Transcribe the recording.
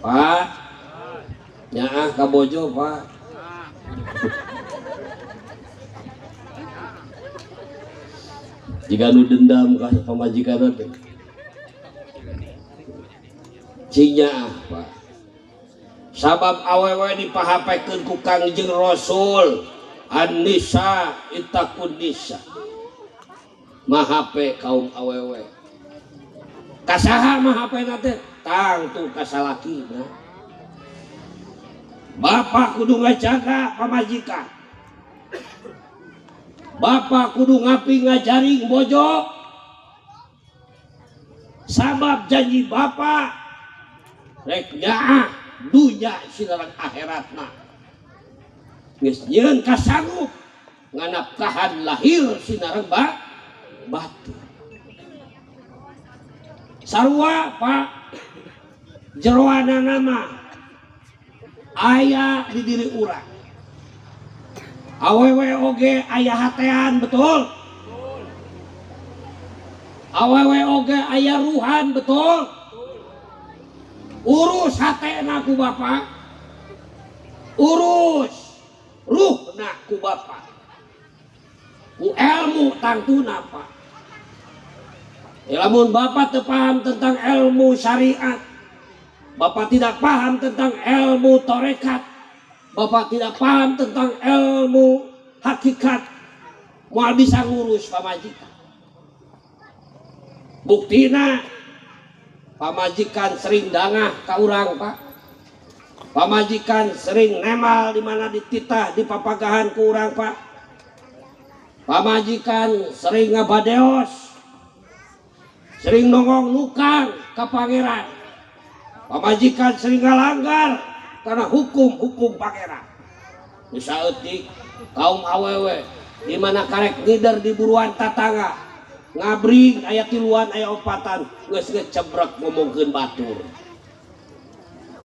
Pak nyaah ka bojo Pak. Jika nu dendam ka pamajikan teh cinya Pak. Sabab awewe dipahapekeun ku Kangjeng Rasul an-nisa ittaqun nisa. Mahape kaum awewe. Kasaha mahapena teh? Tangtu kasalakina. Bapak kudu ngajaga pamajikan. Bapak kudu ngapi ngajaring bojo. Sabab janji bapak rek nyaah dunya silarang akhiratna. Geus nyieun kasanggup nganapkahan lahir sinareng batin. Sarua Pak jeroana nama aya di diri urang. Awewe oge aya hatean betul. Awewe oge aya ruhan betul. Urus hatena ku bapak. Urus ruhna ku bapak. Ku ilmu tangtuna Pak. Lamun bapak teu paham tentang ilmu syariat, bapak tidak paham tentang ilmu tarekat, bapak tidak paham tentang ilmu hakikat, moal bisa ngurus pamajikan. Buktina pamajikan sering dangah ka urang Pak. Pamajikan sering nemal di mana dititah di papagahan ku urang Pak. Pamajikan sering ngabadeos, sering nongong nukang ka pangeran. Pamajikan sering ngalanggar karena hukum pangeran. Saeutik kaum awewe di mana karek ngider di buruan tatangga ngabring aya tiluan aya opatan geus ngecebrek ngomongkeun batur.